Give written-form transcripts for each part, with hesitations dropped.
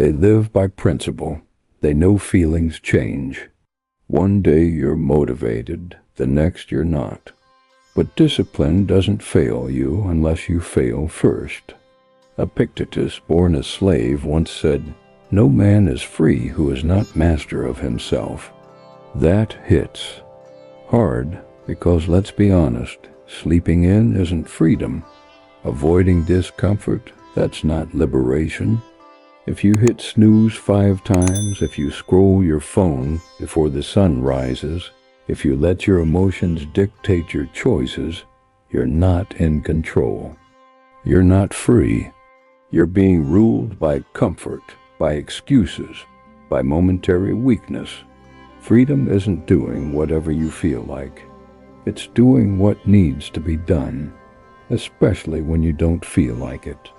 They live by principle. They know feelings change. One day you're motivated, the next you're not. But discipline doesn't fail you unless you fail first. Epictetus, born a slave, once said, "No man is free who is not master of himself." That hits hard because, let's be honest, sleeping in isn't freedom. Avoiding discomfort, that's not liberation. If you hit snooze 5 times, if you scroll your phone before the sun rises, if you let your emotions dictate your choices, you're not in control. You're not free. You're being ruled by comfort, by excuses, by momentary weakness. Freedom isn't doing whatever you feel like. It's doing what needs to be done, especially when you don't feel like it.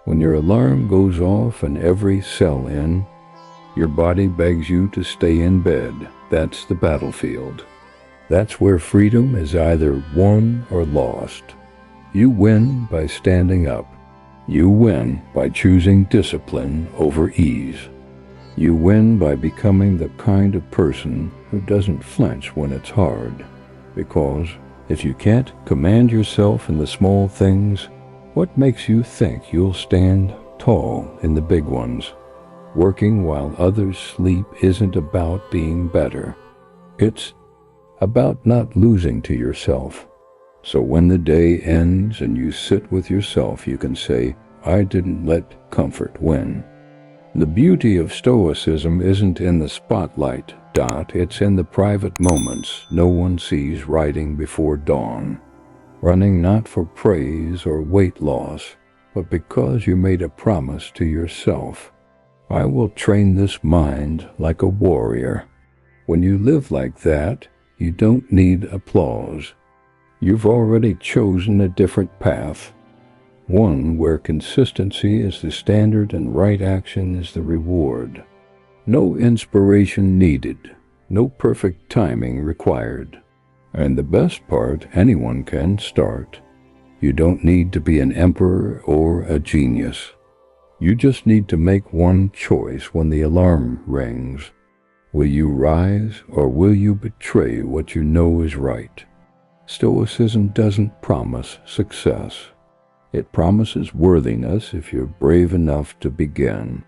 When your alarm goes off and every cell in, your body begs you to stay in bed. That's the battlefield. That's where freedom is either won or lost. You win by standing up. You win by choosing discipline over ease. You win by becoming the kind of person who doesn't flinch when it's hard. Because if you can't command yourself in the small things, what makes you think you'll stand tall in the big ones? Working while others sleep isn't about being better. It's about not losing to yourself. So when the day ends and you sit with yourself, you can say, "I didn't let comfort win." The beauty of Stoicism isn't in the spotlight, it's in the private moments no one sees riding before dawn. Running not for praise or weight loss, but because you made a promise to yourself. I will train this mind like a warrior. When you live like that, you don't need applause. You've already chosen a different path. One where consistency is the standard and right action is the reward. No inspiration needed, no perfect timing required. And the best part, anyone can start. You don't need to be an emperor or a genius. You just need to make one choice when the alarm rings. Will you rise or will you betray what you know is right? Stoicism doesn't promise success. It promises worthiness if you're brave enough to begin.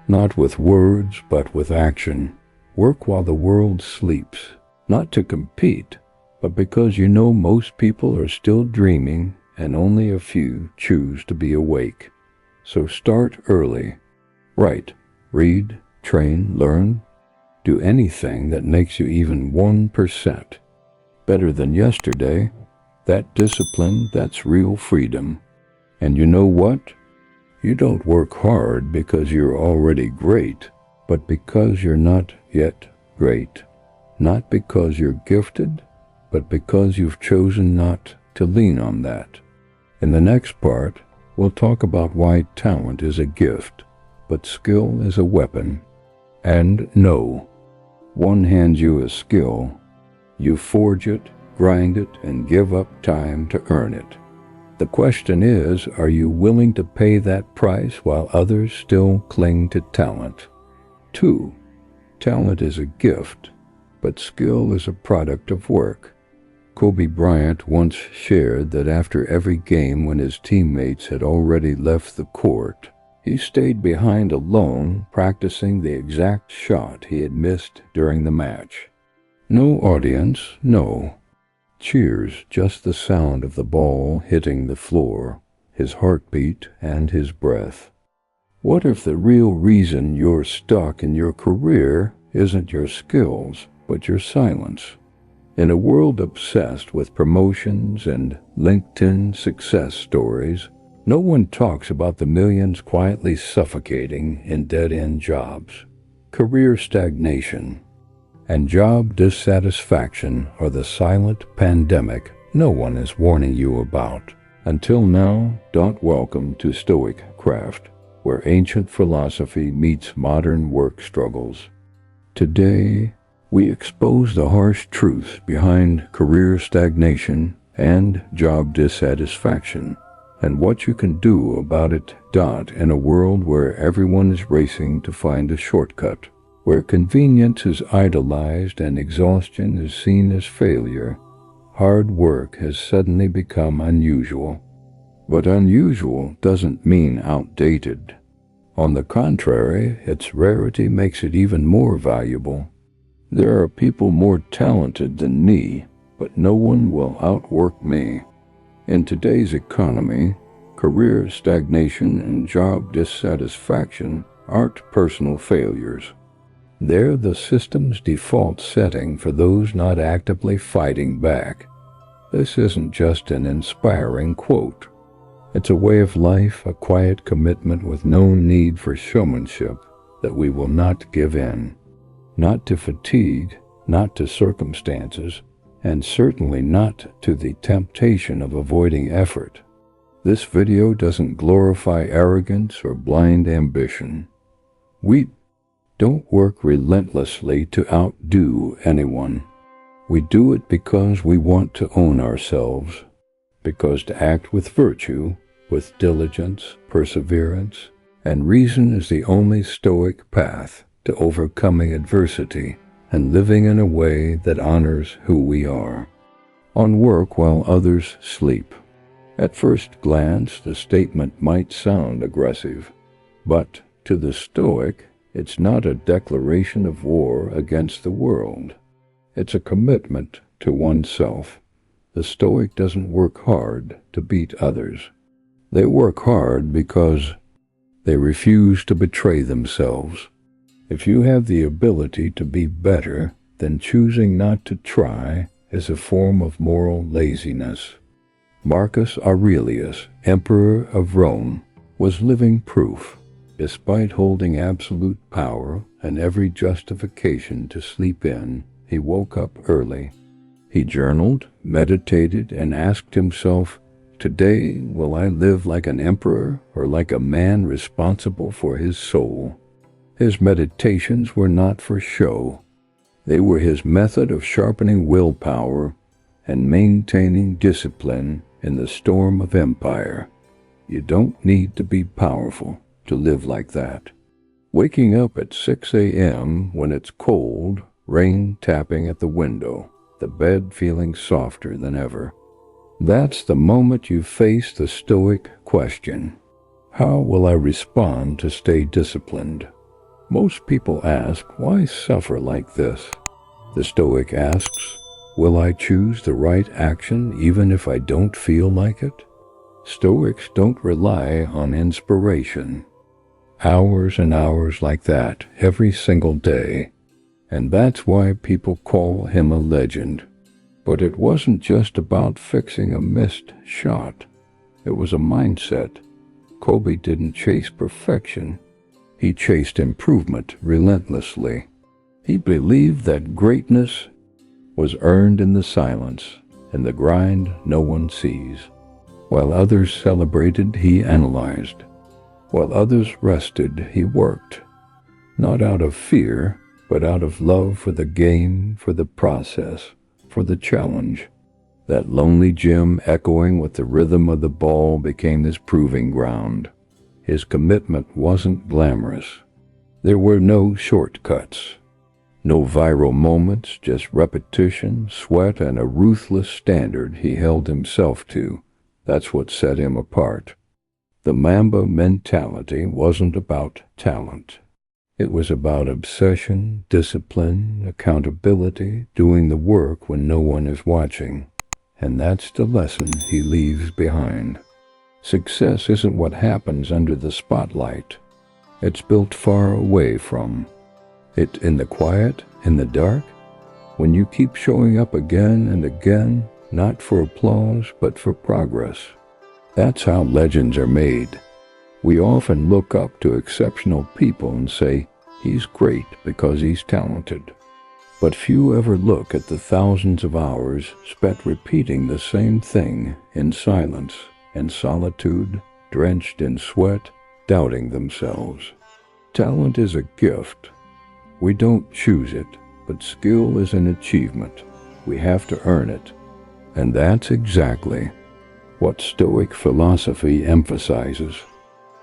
Not with words, but with action. Work while the world sleeps, not to compete, but because you know most people are still dreaming and only a few choose to be awake. So start early. Write, read, train, learn. Do anything that makes you even 1% better than yesterday. That discipline, that's real freedom. And you know what? You don't work hard because you're already great, but because you're not yet great. Not because you're gifted, but because you've chosen not to lean on that. In the next part, we'll talk about why talent is a gift, but skill is a weapon. And no, one hands you a skill. You forge it, grind it, and give up time to earn it. The question is, are you willing to pay that price while others still cling to talent? 2. Talent is a gift, but skill is a product of work. Kobe Bryant once shared that after every game when his teammates had already left the court, he stayed behind alone practicing the exact shot he had missed during the match. No audience, no cheers, just the sound of the ball hitting the floor, his heartbeat, and his breath. What if the real reason you're stuck in your career isn't your skills, but your silence? In a world obsessed with promotions and LinkedIn success stories, no one talks about the millions quietly suffocating in dead-end jobs. Career stagnation and job dissatisfaction are the silent pandemic no one is warning you about. Until now, welcome to StoicCraft, where ancient philosophy meets modern work struggles. Today, we expose the harsh truths behind career stagnation and job dissatisfaction, and what you can do about it. In a world where everyone is racing to find a shortcut, where convenience is idolized and exhaustion is seen as failure, hard work has suddenly become unusual. But unusual doesn't mean outdated. On the contrary, its rarity makes it even more valuable. There are people more talented than me, but no one will outwork me. In today's economy, career stagnation and job dissatisfaction aren't personal failures. They're the system's default setting for those not actively fighting back. This isn't just an inspiring quote. It's a way of life, a quiet commitment with no need for showmanship, that we will not give in. Not to fatigue, not to circumstances, and certainly not to the temptation of avoiding effort. This video doesn't glorify arrogance or blind ambition. We don't work relentlessly to outdo anyone. We do it because we want to own ourselves, because to act with virtue, with diligence, perseverance, and reason is the only Stoic path to overcoming adversity and living in a way that honors who we are. On work while others sleep. At first glance, the statement might sound aggressive, but to the Stoic, it's not a declaration of war against the world. It's a commitment to oneself. The Stoic doesn't work hard to beat others. They work hard because they refuse to betray themselves. If you have the ability to be better, then choosing not to try is a form of moral laziness. Marcus Aurelius, Emperor of Rome, was living proof. Despite holding absolute power and every justification to sleep in, he woke up early. He journaled, meditated, and asked himself, "Today, will I live like an emperor or like a man responsible for his soul?" His meditations were not for show. They were his method of sharpening willpower and maintaining discipline in the storm of empire. You don't need to be powerful to live like that. Waking up at 6 a.m. when it's cold, rain tapping at the window, the bed feeling softer than ever. That's the moment you face the Stoic question. How will I respond to stay disciplined? Most people ask, why suffer like this? The Stoic asks, will I choose the right action even if I don't feel like it? Stoics don't rely on inspiration. Hours and hours like that every single day. And that's why people call him a legend. But it wasn't just about fixing a missed shot. It was a mindset. Kobe didn't chase perfection. He chased improvement relentlessly. He believed that greatness was earned in the silence, in the grind no one sees. While others celebrated, he analyzed. While others rested, he worked. Not out of fear, but out of love for the game, for the process, for the challenge. That lonely gym echoing with the rhythm of the ball became his proving ground. His commitment wasn't glamorous. There were no shortcuts. No viral moments, just repetition, sweat, and a ruthless standard he held himself to. That's what set him apart. The Mamba mentality wasn't about talent. It was about obsession, discipline, accountability, doing the work when no one is watching. And that's the lesson he leaves behind. Success isn't what happens under the spotlight. It's built far away from it, in the quiet, in the dark, when you keep showing up again and again, not for applause, but for progress. That's how legends are made. We often look up to exceptional people and say, he's great because he's talented. But few ever look at the thousands of hours spent repeating the same thing in silence and solitude, drenched in sweat, doubting themselves. Talent is a gift. We don't choose it, but skill is an achievement. We have to earn it. And that's exactly what Stoic philosophy emphasizes.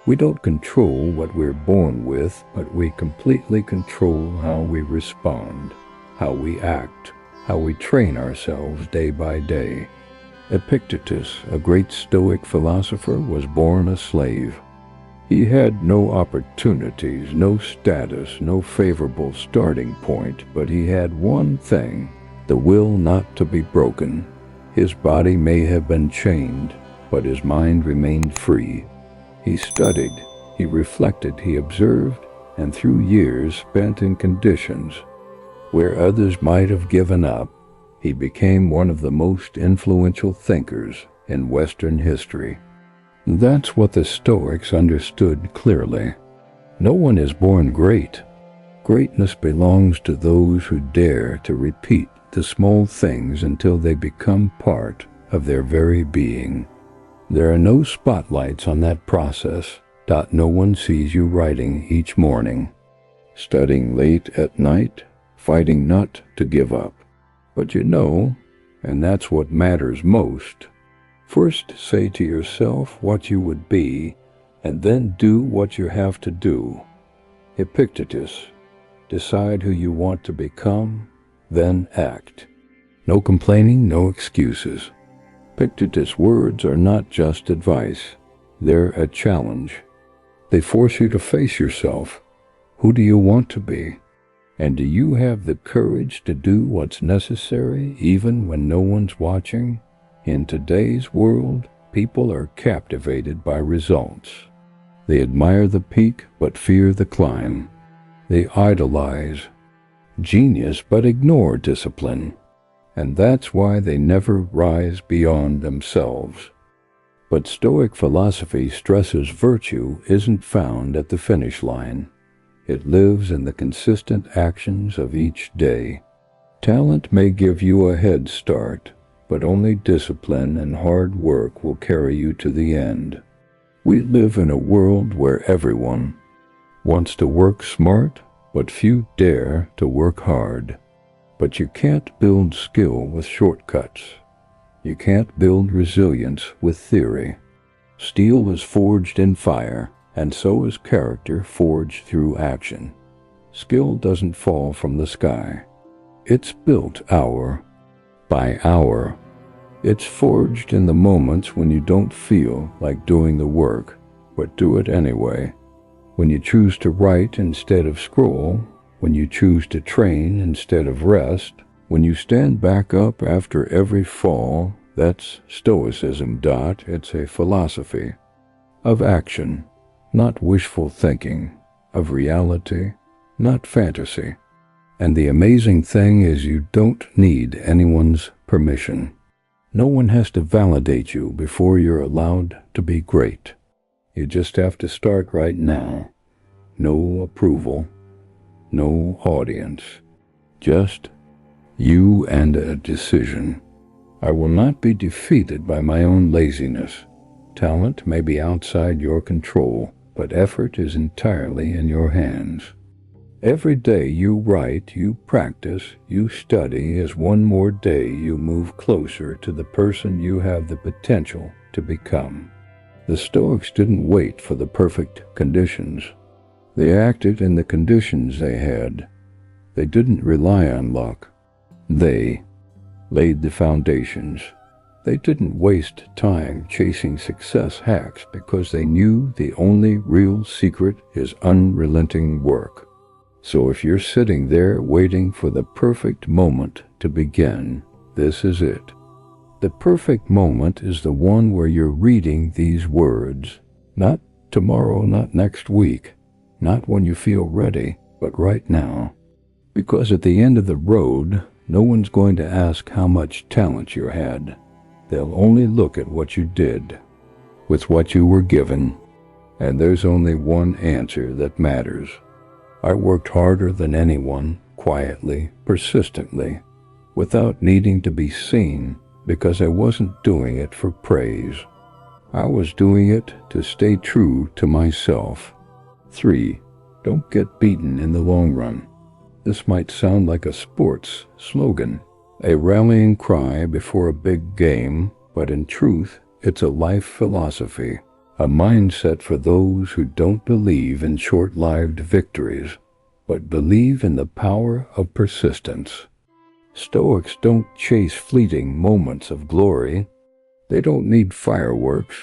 We don't control what we're born with, but we completely control how we respond, how we act, how we train ourselves day by day. Epictetus, a great Stoic philosopher, was born a slave. He had no opportunities, no status, no favorable starting point, but he had one thing: the will not to be broken. His body may have been chained, but his mind remained free. He studied, he reflected, he observed, and through years spent in conditions where others might have given up, he became one of the most influential thinkers in Western history. That's what the Stoics understood clearly. No one is born great. Greatness belongs to those who dare to repeat the small things until they become part of their very being. There are no spotlights on that process. No one sees you writing each morning, studying late at night, fighting not to give up. But you know, and that's what matters most, first say to yourself what you would be, and then do what you have to do. Epictetus, decide who you want to become, then act. No complaining, no excuses. Epictetus' words are not just advice, they're a challenge. They force you to face yourself. Who do you want to be? And do you have the courage to do what's necessary even when no one's watching? In today's world, people are captivated by results. They admire the peak but fear the climb. They idolize genius but ignore discipline. And that's why they never rise beyond themselves. But Stoic philosophy stresses virtue isn't found at the finish line. It lives in the consistent actions of each day. Talent may give you a head start, but only discipline and hard work will carry you to the end. We live in a world where everyone wants to work smart, but few dare to work hard. But you can't build skill with shortcuts. You can't build resilience with theory. Steel is forged in fire, and so is character forged through action. Skill doesn't fall from the sky. It's built hour by hour. It's forged in the moments when you don't feel like doing the work, but do it anyway. When you choose to write instead of scroll, when you choose to train instead of rest, when you stand back up after every fall. That's Stoicism. It's a philosophy of action, not wishful thinking, of reality, not fantasy. And the amazing thing is you don't need anyone's permission. No one has to validate you before you're allowed to be great. You just have to start right now. No approval, no audience, just you and a decision. I will not be defeated by my own laziness. Talent may be outside your control, but effort is entirely in your hands. Every day you write, you practice, you study is one more day you move closer to the person you have the potential to become. The Stoics didn't wait for the perfect conditions. They acted in the conditions they had. They didn't rely on luck. They laid the foundations. They didn't waste time chasing success hacks because they knew the only real secret is unrelenting work. So if you're sitting there waiting for the perfect moment to begin, this is it. The perfect moment is the one where you're reading these words. Not tomorrow, not next week, not when you feel ready, but right now. Because at the end of the road, no one's going to ask how much talent you had. They'll only look at what you did, with what you were given. And there's only one answer that matters. I worked harder than anyone, quietly, persistently, without needing to be seen, because I wasn't doing it for praise. I was doing it to stay true to myself. 3. Don't get beaten in the long run. This might sound like a sports slogan, a rallying cry before a big game, but in truth, It's a life philosophy, a mindset for those who don't believe in short-lived victories, but believe in the power of persistence. Stoics don't chase fleeting moments of glory. They don't need fireworks.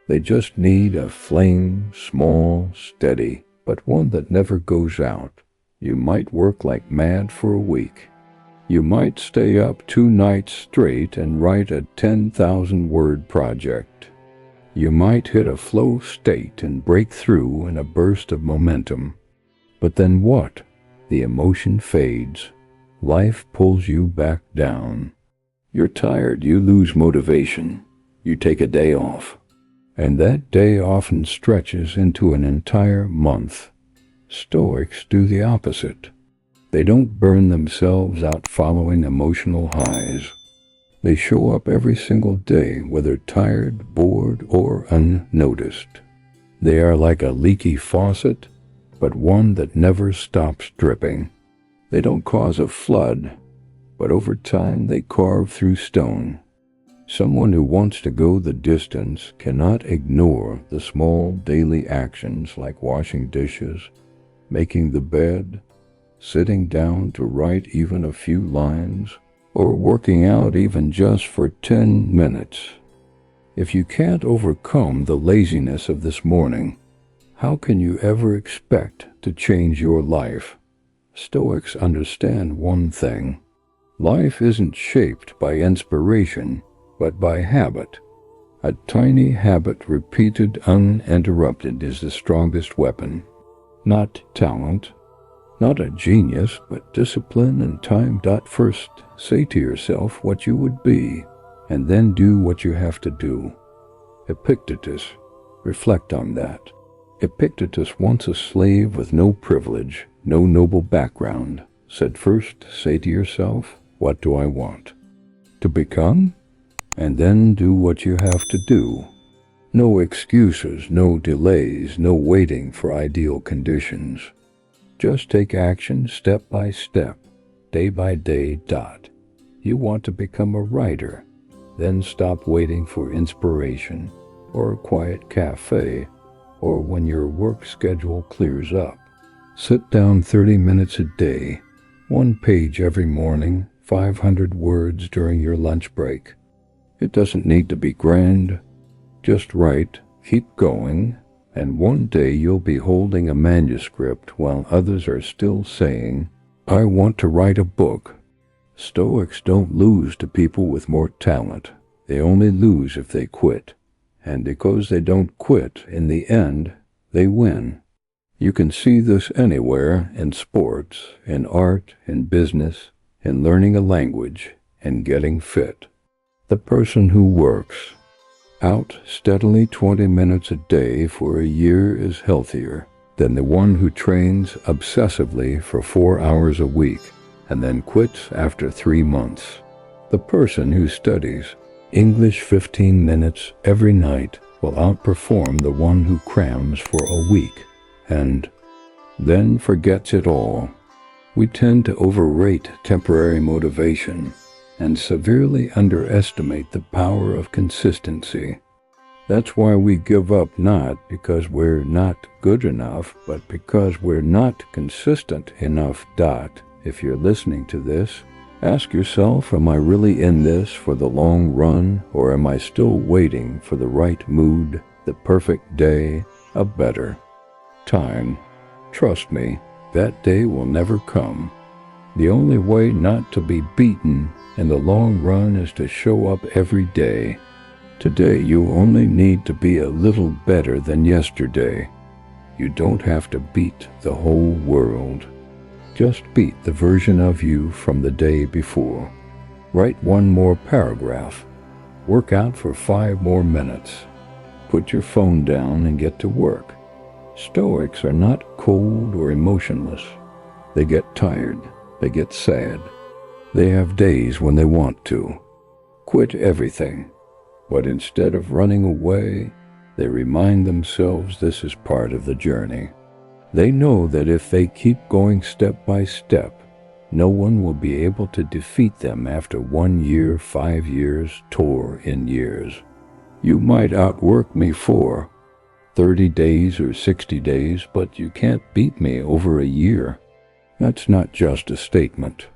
They just need a flame, small, steady, but one that never goes out. You might work like mad for a week. You might stay up 2 nights straight and write a 10,000-word project. You might hit a flow state and break through in a burst of momentum. But then what? The emotion fades. Life pulls you back down. You're tired, you lose motivation. You take a day off. And that day often stretches into an entire month. Stoics do the opposite. They don't burn themselves out following emotional highs. They show up every single day, whether tired, bored, or unnoticed. They are like a leaky faucet, but one that never stops dripping. They don't cause a flood, but over time they carve through stone. Someone who wants to go the distance cannot ignore the small daily actions like washing dishes, making the bed, sitting down to write even a few lines, or working out even just for 10 minutes. If you can't overcome the laziness of this morning, how can you ever expect to change your life? Stoics understand one thing. Life isn't shaped by inspiration, but by habit. A tiny habit repeated uninterrupted is the strongest weapon. Not talent, not a genius, but discipline and time. First, say to yourself what you would be, and then do what you have to do. Epictetus, reflect on that. Epictetus, once a slave with no privilege, no noble background, said, first say to yourself, what do I want to become? And then do what you have to do. No excuses, no delays, no waiting for ideal conditions. Just take action step by step, day by day. You want to become a writer, then stop waiting for inspiration or a quiet cafe or when your work schedule clears up. Sit down 30 minutes a day, 1 page every morning, 500 words during your lunch break. It doesn't need to be grand. Just write, keep going, and one day you'll be holding a manuscript while others are still saying, I want to write a book. Stoics don't lose to people with more talent. They only lose if they quit. And because they don't quit, in the end, they win. You can see this anywhere, in sports, in art, in business, in learning a language, and getting fit. The person who works out steadily 20 minutes a day for a year is healthier than the one who trains obsessively for 4 hours a week and then quits after 3 months. The person who studies English 15 minutes every night will outperform the one who crams for a week and then forgets it all. We tend to overrate temporary motivation and severely underestimate the power of consistency. That's why we give up, not because we're not good enough, but because we're not consistent enough. If you're listening to this, ask yourself, am I really in this for the long run, or am I still waiting for the right mood, the perfect day, a better time? Trust me, that day will never come. The only way not to be beaten in the long run is to show up every day. Today you only need to be a little better than yesterday. You don't have to beat the whole world. Just beat the version of you from the day before. Write 1 more paragraph. Work out for 5 more minutes. Put your phone down and get to work. Stoics are not cold or emotionless. They get tired. They get sad. They have days when they want to quit everything, but instead of running away, they remind themselves this is part of the journey. They know that if they keep going step by step, no one will be able to defeat them after 1 year, 5 years, or in years. You might outwork me for 30 days or 60 days, but you can't beat me over a year. That's not just a statement.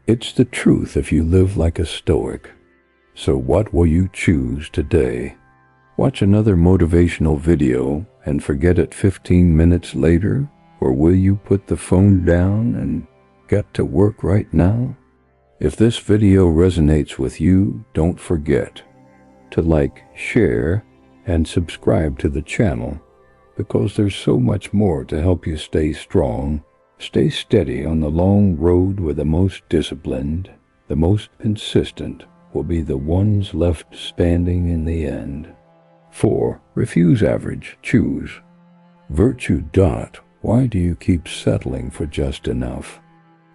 It's the truth if you live like a Stoic. So what will you choose today? Watch another motivational video and forget it 15 minutes later? Or will you put the phone down and get to work right now? If this video resonates with you, don't forget to like, share, and subscribe to the channel, because there's so much more to help you stay strong, stay steady on the long road where the most disciplined, the most consistent will be the ones left standing in the end. 4. Refuse average, choose. Virtue. Why do you keep settling for just enough?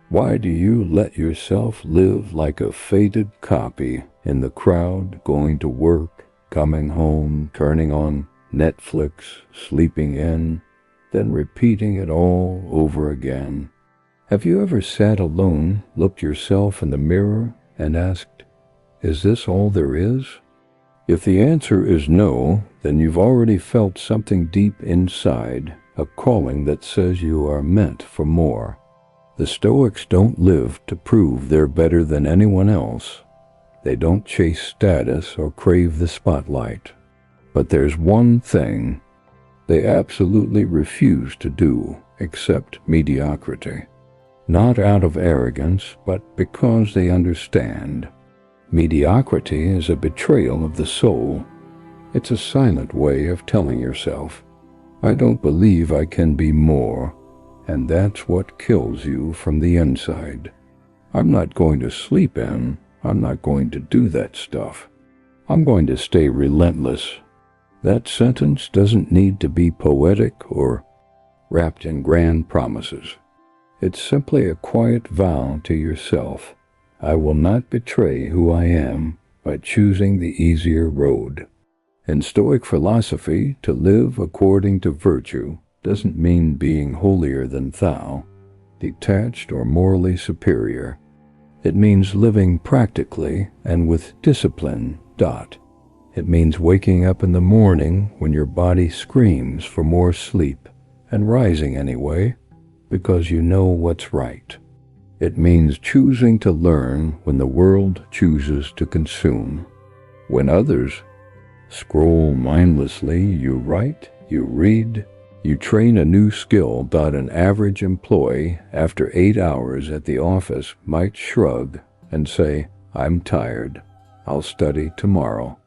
Why do you let yourself live like a faded copy in the crowd, going to work, coming home, turning on Netflix, sleeping in, then repeating it all over again? Have you ever sat alone, looked yourself in the mirror, and asked, is this all there is? If the answer is no, then you've already felt something deep inside, a calling that says you are meant for more. The Stoics don't live to prove they're better than anyone else. They don't chase status or crave the spotlight. But there's one thing they absolutely refuse to do, accept mediocrity. Not out of arrogance, but because they understand. Mediocrity is a betrayal of the soul. It's a silent way of telling yourself, I don't believe I can be more. And that's what kills you from the inside. I'm not going to sleep in. I'm not going to do that stuff. I'm going to stay relentless. That sentence doesn't need to be poetic or wrapped in grand promises. It's simply a quiet vow to yourself. I will not betray who I am by choosing the easier road. In Stoic philosophy, to live according to virtue doesn't mean being holier than thou, detached or morally superior. It means living practically and with discipline. It means waking up in the morning when your body screams for more sleep and rising anyway because you know what's right. It means choosing to learn when the world chooses to consume. When others scroll mindlessly, you write, you read, you train a new skill. An average employee, after 8 hours at the office, might shrug and say, I'm tired. I'll study tomorrow.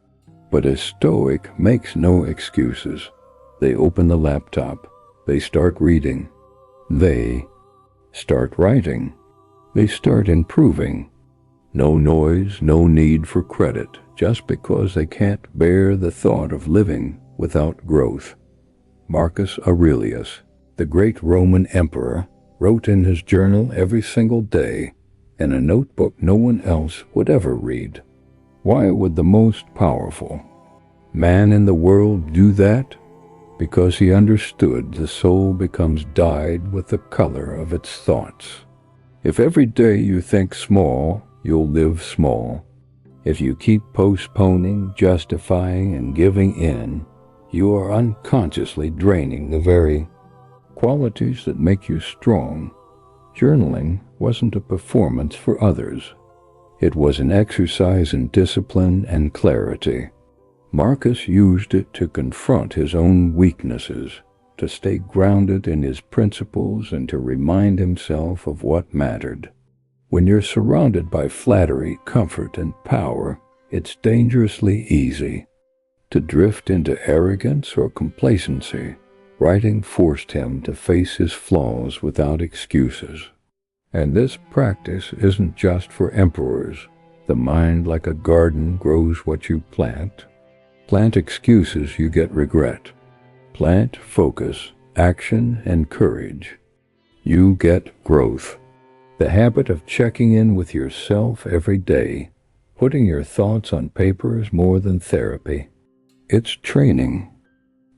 But a Stoic makes no excuses. They open the laptop. They start reading. They start writing. They start improving. No noise, no need for credit, just because they can't bear the thought of living without growth. Marcus Aurelius, the great Roman emperor, wrote in his journal every single day in a notebook no one else would ever read. Why would the most powerful man in the world do that? Because he understood the soul becomes dyed with the color of its thoughts. If every day you think small, you'll live small. If you keep postponing, justifying, and giving in, you are unconsciously draining the very qualities that make you strong. Journaling wasn't a performance for others. It was an exercise in discipline and clarity. Marcus used it to confront his own weaknesses, to stay grounded in his principles, and to remind himself of what mattered. When you're surrounded by flattery, comfort, and power, it's dangerously easy to drift into arrogance or complacency. Writing forced him to face his flaws without excuses. And this practice isn't just for emperors. The mind, like a garden, grows what you plant. Plant excuses, you get regret. Plant focus, action, and courage. You get growth. The habit of checking in with yourself every day, putting your thoughts on paper, is more than therapy. It's training.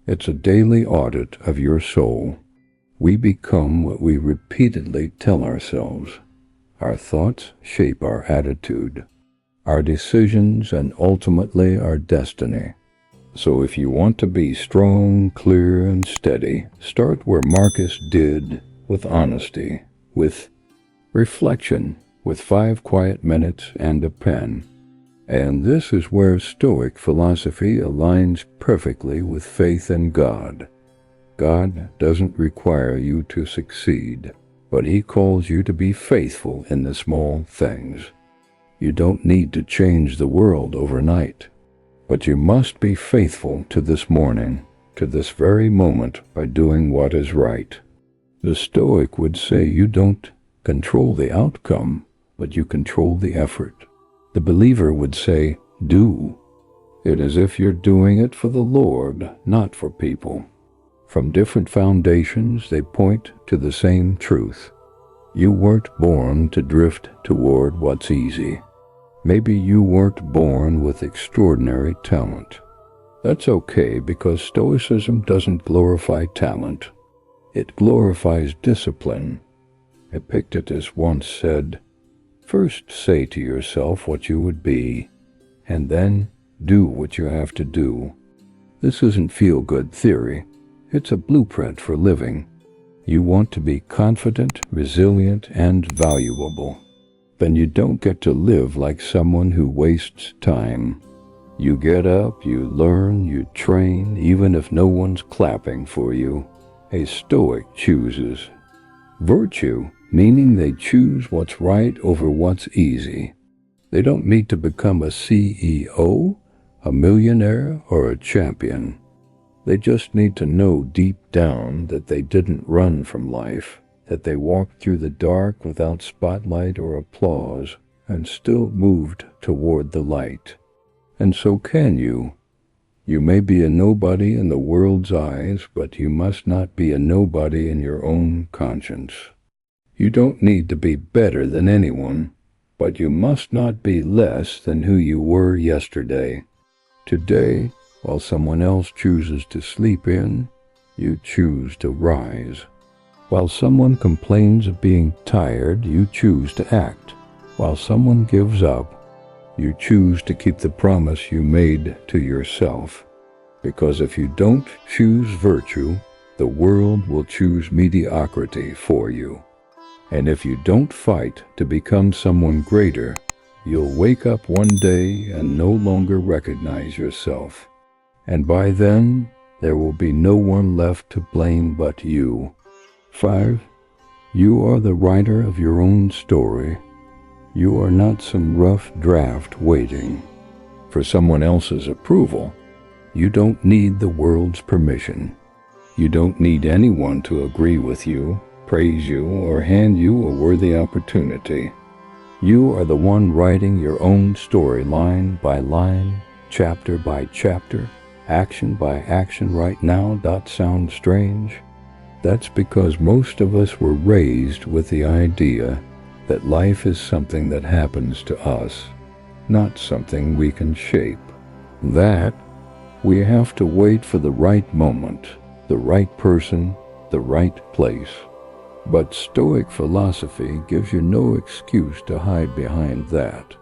It's a daily audit of your soul. We become what we repeatedly tell ourselves. Our thoughts shape our attitude, our decisions, and ultimately our destiny. So if you want to be strong, clear, and steady, start where Marcus did, with honesty, with reflection, with 5 quiet minutes and a pen. And this is where Stoic philosophy aligns perfectly with faith in God. God doesn't require you to succeed, but He calls you to be faithful in the small things. You don't need to change the world overnight, but you must be faithful to this morning, to this very moment, by doing what is right. The Stoic would say you don't control the outcome, but you control the effort. The believer would say, do it as if you're doing it for the Lord, not for people. From different foundations, they point to the same truth. You weren't born to drift toward what's easy. Maybe you weren't born with extraordinary talent. That's okay, because Stoicism doesn't glorify talent. It glorifies discipline. Epictetus once said, "First say to yourself what you would be, and then do what you have to do." This isn't feel-good theory. It's a blueprint for living. You want to be confident, resilient, and valuable. Then you don't get to live like someone who wastes time. You get up, you learn, you train, even if no one's clapping for you. A Stoic chooses virtue, meaning they choose what's right over what's easy. They don't need to become a CEO, a millionaire, or a champion. They just need to know deep down that they didn't run from life, that they walked through the dark without spotlight or applause, and still moved toward the light. And so can you. You may be a nobody in the world's eyes, but you must not be a nobody in your own conscience. You don't need to be better than anyone, but you must not be less than who you were yesterday. Today, while someone else chooses to sleep in, you choose to rise. While someone complains of being tired, you choose to act. While someone gives up, you choose to keep the promise you made to yourself. Because if you don't choose virtue, the world will choose mediocrity for you. And if you don't fight to become someone greater, you'll wake up one day and no longer recognize yourself. And by then, there will be no one left to blame but you. 5. You are the writer of your own story. You are not some rough draft waiting for someone else's approval. You don't need the world's permission. You don't need anyone to agree with you, praise you, or hand you a worthy opportunity. You are the one writing your own story line by line, chapter by chapter, action by action right now. That sounds strange. That's because most of us were raised with the idea that life is something that happens to us, not something we can shape. That we have to wait for the right moment, the right person, the right place. But Stoic philosophy gives you no excuse to hide behind that.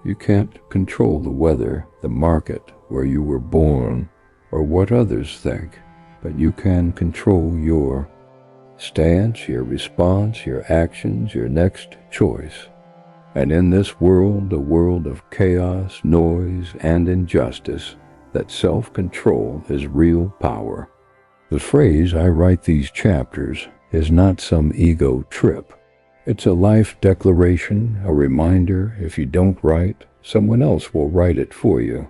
You can't control the weather, the market, where you were born, or what others think, but you can control your stance, your response, your actions, your next choice. And in this world, a world of chaos, noise, and injustice, that self-control is real power. The phrase, "I write these chapters," is not some ego trip. It's a life declaration, a reminder if you don't write, someone else will write it for you.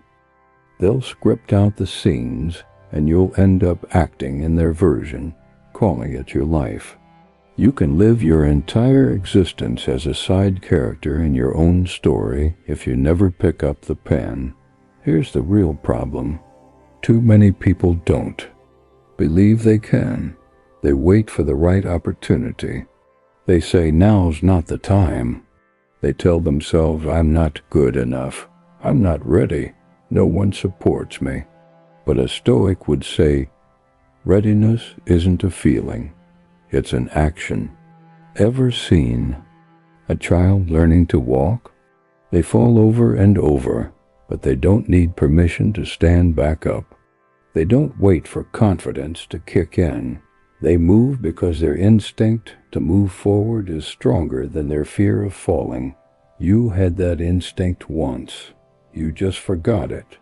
They'll script out the scenes, and you'll end up acting in their version, calling it your life. You can live your entire existence as a side character in your own story if you never pick up the pen. Here's the real problem. Too many people don't believe they can. They wait for the right opportunity. They say, "Now's not the time." They tell themselves, "I'm not good enough. I'm not ready. No one supports me." But a Stoic would say, readiness isn't a feeling. It's an action. Ever seen a child learning to walk? They fall over and over, but they don't need permission to stand back up. They don't wait for confidence to kick in. They move because their instinct to move forward is stronger than their fear of falling. You had that instinct once. You just forgot it.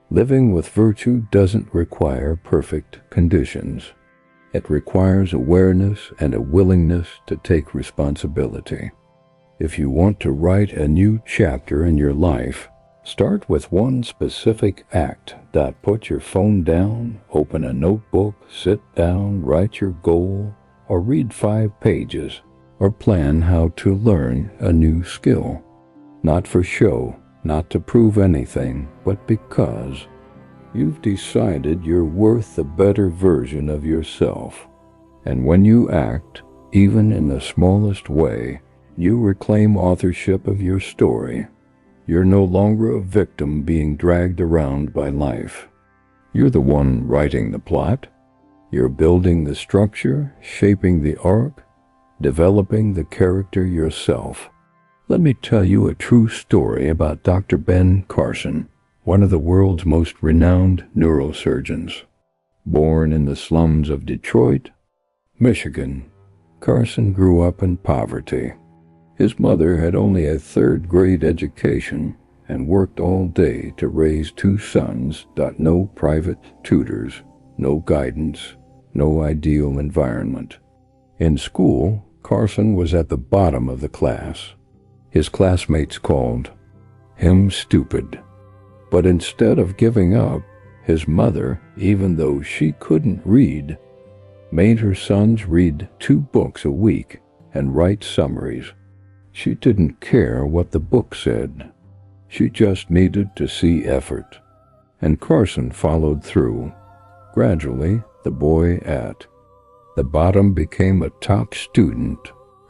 Living with virtue doesn't require perfect conditions. It requires awareness and a willingness to take responsibility. If you want to write a new chapter in your life, start with one specific act. Put your phone down, open a notebook, sit down, write your goal, or read 5 pages, or plan how to learn a new skill. Not for show, not to prove anything, but because you've decided you're worth a better version of yourself. And when you act, even in the smallest way, you reclaim authorship of your story. You're no longer a victim being dragged around by life. You're the one writing the plot. You're building the structure, shaping the arc, developing the character yourself. Let me tell you a true story about Dr. Ben Carson, one of the world's most renowned neurosurgeons. Born in the slums of Detroit, Michigan, Carson grew up in poverty. His mother had only a 3rd-grade education and worked all day to raise 2 sons. No private tutors, no guidance, no ideal environment. In school, Carson was at the bottom of the class. His classmates called him stupid. But instead of giving up, his mother, even though she couldn't read, made her sons read 2 books a week and write summaries. She didn't care what the book said. She just needed to see effort. And Carson followed through. Gradually, the boy at the bottom became a top student,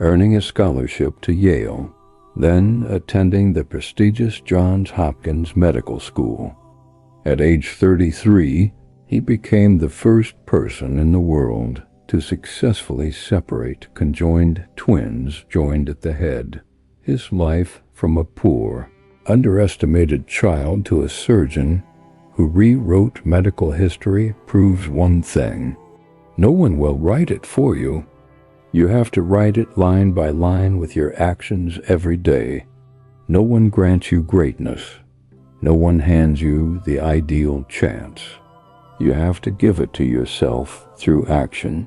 earning a scholarship to Yale, then attending the prestigious Johns Hopkins Medical School. At age 33, he became the first person in the world to successfully separate conjoined twins joined at the head. His life from a poor, underestimated child to a surgeon who rewrote medical history proves one thing. No one will write it for you. You have to write it line by line with your actions every day. No one grants you greatness. No one hands you the ideal chance. You have to give it to yourself through action.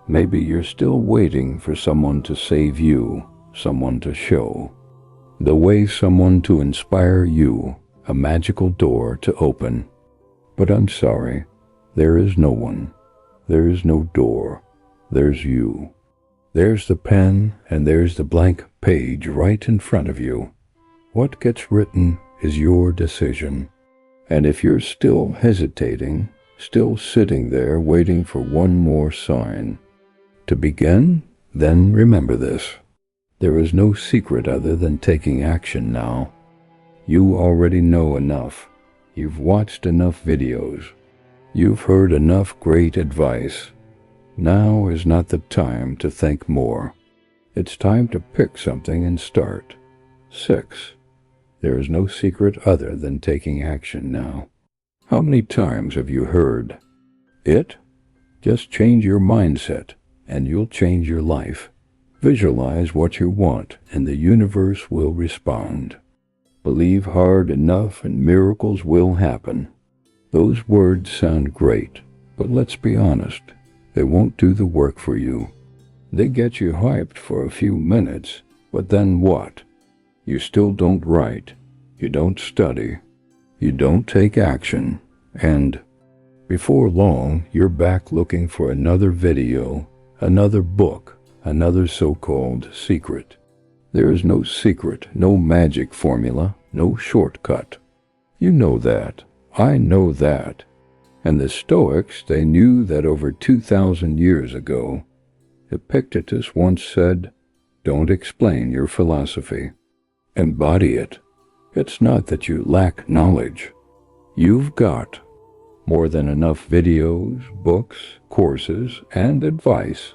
Maybe you're still waiting for someone to save you, someone to show the way, someone to inspire you, a magical door to open. But I'm sorry, there is no one. There is no door. There's you. There's the pen and there's the blank page right in front of you. What gets written is your decision. And if you're still hesitating, still sitting there waiting for one more sign to begin, then remember this. There is no secret other than taking action now. You already know enough. You've watched enough videos. You've heard enough great advice. Now is not the time to think more. It's time to pick something and start. 6. There is no secret other than taking action now. How many times have you heard it? Just change your mindset and you'll change your life. Visualize what you want and the universe will respond. Believe hard enough and miracles will happen. Those words sound great, but let's be honest, they won't do the work for you. They get you hyped for a few minutes, but then what? You still don't write, you don't study, you don't take action, and before long, you're back looking for another video, another book, another so-called secret. There is no secret, no magic formula, no shortcut. You know that. I know that. And the Stoics, they knew that over 2,000 years ago. Epictetus once said, "Don't explain your philosophy. Embody it." It's not that you lack knowledge. You've got more than enough videos, books, courses, and advice.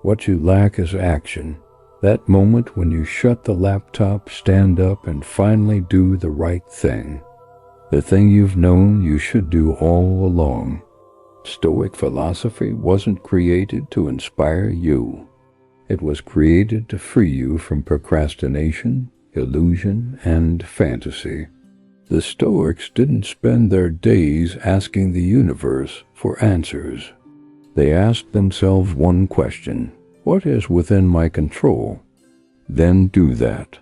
What you lack is action. That moment when you shut the laptop, stand up, and finally do the right thing. The thing you've known you should do all along. Stoic philosophy wasn't created to inspire you. It was created to free you from procrastination, illusion, and fantasy. The Stoics didn't spend their days asking the universe for answers. They asked themselves one question: what is within my control? Then do that.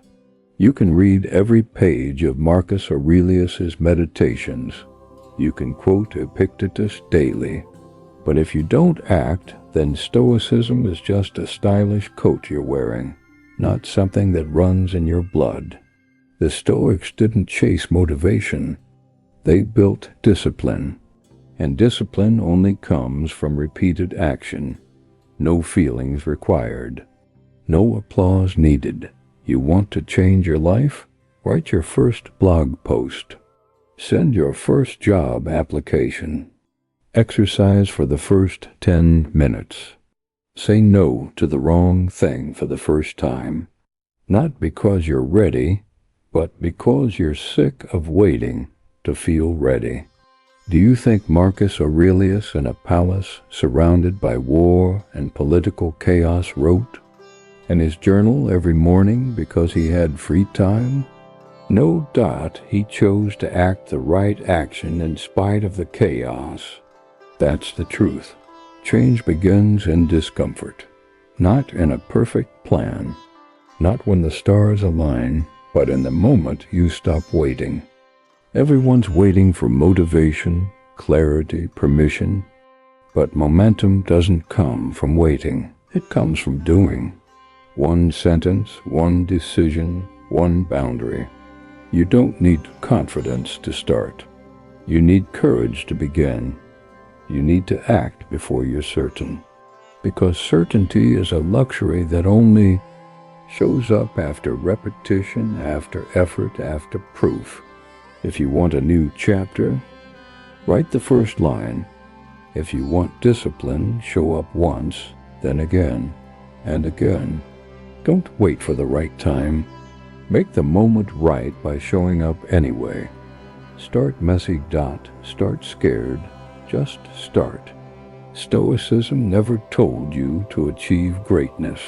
You can read every page of Marcus Aurelius's Meditations. You can quote Epictetus daily. But if you don't act, then Stoicism is just a stylish coat you're wearing, not something that runs in your blood. The Stoics didn't chase motivation. They built discipline. And discipline only comes from repeated action. No feelings required. No applause needed. You want to change your life? Write your first blog post. Send your first job application. Exercise for the first 10 minutes. Say no to the wrong thing for the first time. Not because you're ready, but because you're sick of waiting to feel ready. Do you think Marcus Aurelius in a palace surrounded by war and political chaos wrote in his journal every morning because he had free time? No doubt he chose to act the right action in spite of the chaos. That's the truth. Change begins in discomfort, not in a perfect plan, not when the stars align, but in the moment you stop waiting. Everyone's waiting for motivation, clarity, permission, but momentum doesn't come from waiting. It comes from doing. One sentence, one decision, one boundary. You don't need confidence to start. You need courage to begin. You need to act before you're certain. Because certainty is a luxury that only shows up after repetition, after effort, after proof. If you want a new chapter, write the first line. If you want discipline, show up once, then again, and again. Don't wait for the right time. Make the moment right by showing up anyway. Start messy. Start scared. Just start. Stoicism never told you to achieve greatness.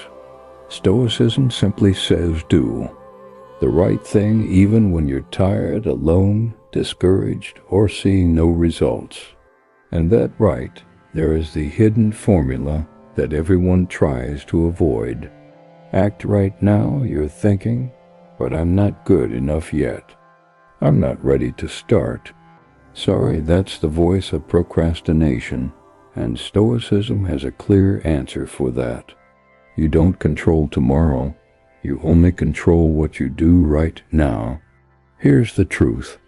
Stoicism simply says do the right thing even when you're tired, alone, discouraged, or seeing no results. And that right there is the hidden formula that everyone tries to avoid. Act right now, you're thinking, but I'm not good enough yet. I'm not ready to start. Sorry, that's the voice of procrastination, and Stoicism has a clear answer for that. You don't control tomorrow. You only control what you do right now. Here's the truth.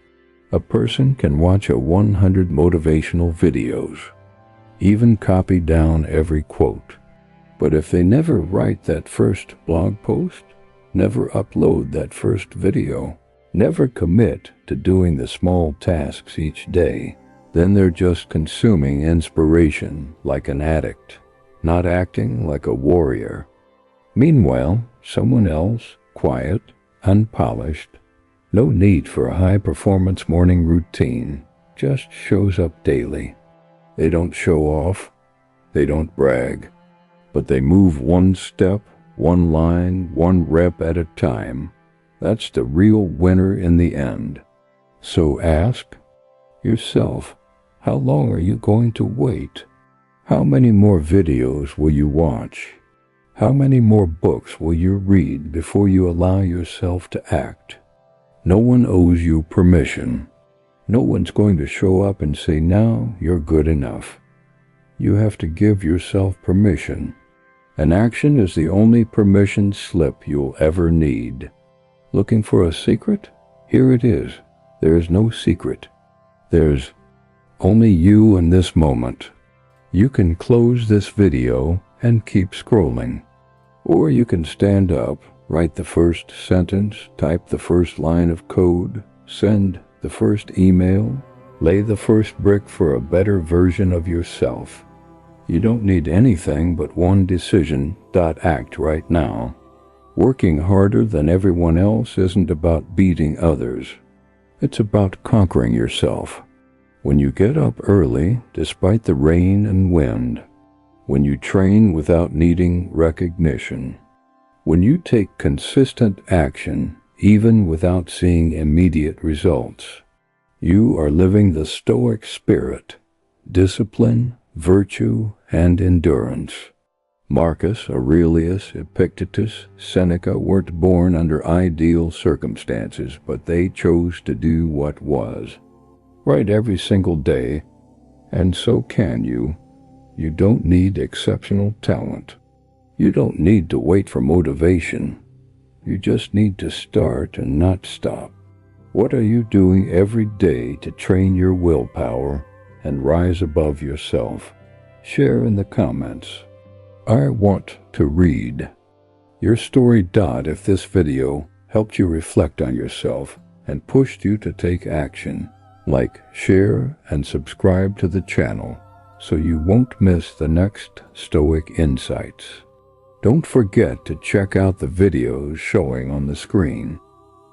A person can watch 100 motivational videos, even copy down every quote. But if they never write that first blog post, never upload that first video, never commit to doing the small tasks each day, then they're just consuming inspiration like an addict, not acting like a warrior. Meanwhile, someone else, quiet, unpolished, no need for a high-performance morning routine, just shows up daily. They don't show off, they don't brag, but they move one step, one line, one rep at a time. That's the real winner in the end. So ask yourself, how long are you going to wait? How many more videos will you watch? How many more books will you read before you allow yourself to act? No one owes you permission. No one's going to show up and say, now you're good enough. You have to give yourself permission. An action is the only permission slip you'll ever need. Looking for a secret? Here it is. There is no secret. There's only you in this moment. You can close this video and keep scrolling. Or you can stand up, write the first sentence, type the first line of code, send the first email, lay the first brick for a better version of yourself. You don't need anything but one decision. Act right now. Working harder than everyone else isn't about beating others. It's about conquering yourself. when you get up early despite the rain and wind, when you train without needing recognition, when you take consistent action even without seeing immediate results, you are living the Stoic spirit, discipline, virtue, and endurance. Marcus Aurelius, Epictetus, Seneca weren't born under ideal circumstances, but they chose to do what was right every single day, and so can you. You don't need exceptional talent. You don't need to wait for motivation. You just need to start and not stop. What are you doing every day to train your willpower and rise above yourself? Share in the comments. I want to read your story. If this video helped you reflect on yourself and pushed you to take action, like, share, and subscribe to the channel so you won't miss the next Stoic Insights. Don't forget to check out the videos showing on the screen.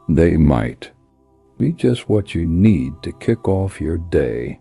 They might be just what you need to kick off your day.